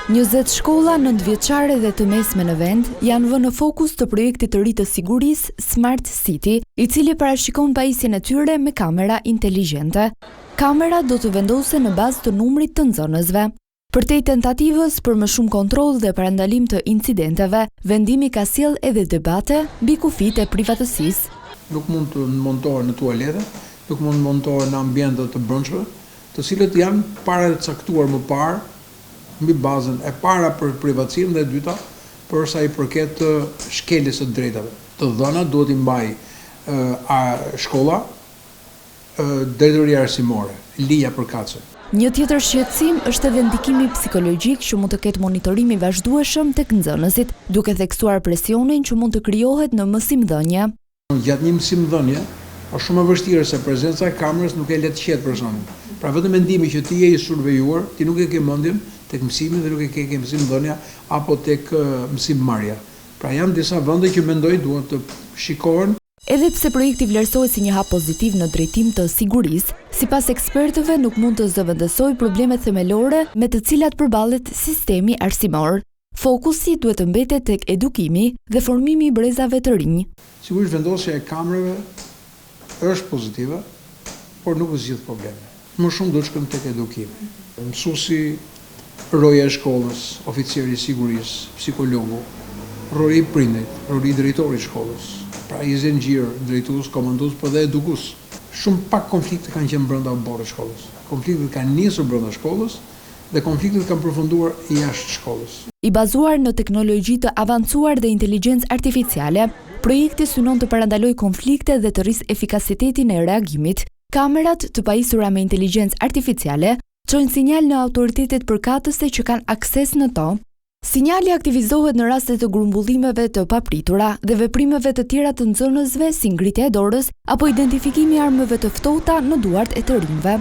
20 shkolla 9-vjeçare dhe të mesme në vend janë vënë në fokus të projektit të ri të sigurisë Smart City, i cili parashikon pajisjen e tyre me kamera inteligjente. Kamerat do të vendosen në bazë të numrit të nxënësve. Përtej tentativës për më shumë kontroll dhe parandalim të incidenteve, vendimi ka sjell edhe debate mbi kufitë e privatësisë. Nuk mund të montohen në tualete, nuk mund të montohen në ambiente të brendshme, të cilët janë paracaktuar më parë mbi bazën e para për privatësinë dhe e dyta për sa i përket shkeljes së drejtave. Të dhënat duhet i mbaj shkolla, drejtoria arsimore, lija përkatëse. Një tjetër shqetësim është edhe ndikimi psikologjik që mund të ketë monitorimi vazhdueshëm tek nxënësit, duke theksuar presionin që mund të krijohet në mësimdhënie. Gjatë një mësimdhënie është shumë e vështirë se prezenca e kamerës nuk e le të qetë personin. Pra vetëm mendimi që ti je i survejuar, ti nuk e ke mendjen tek mësimi dhe nuk e ke mësimdhënia apo tek mësimmarrja. Pra janë disa vende që mendoj duhet të shikohen. Edhe pse projekti vlerësohet si një hap pozitiv në drejtim të sigurisë, sipas ekspertëve nuk mund të zëvendësojë problemet themelore me të cilat përballet sistemi arsimor. Fokusi duhet të mbetet tek edukimi dhe formimi i brezave të rinj. Sigurisht vendosja e kamerave është pozitive, por nuk zgjidh probleme. Më shumë duhet shkojmë tek edukimi. Mësuesi, roja e shkollës, oficeri i sigurisë, psikologu, roli i prindit, roli i drejtorit të shkollës, pra i zinxhir, drejtues, komandues, por dhe edukues. Shumë pak konflikte kanë qenë brenda borë shkollës. Konfliktet kanë nisur brenda shkollës dhe konfliktet kanë përfunduar jashtë shkollës. I bazuar në teknologji të avancuar dhe inteligjencë artificiale, projekti synon të parandalojë konflikte dhe të rrisë efikasitetin e reagimit. Kamerat të pajisura me inteligjencë artificiale çojnë sinjal në autoritetet përkatëse që kanë akses në to. Sinjali aktivizohet në raste të grumbullimeve të papritura dhe veprimeve të tjera të nxënësve si ngritja e dorës apo identifikimi i armëve të ftohta në duart e të rinjve.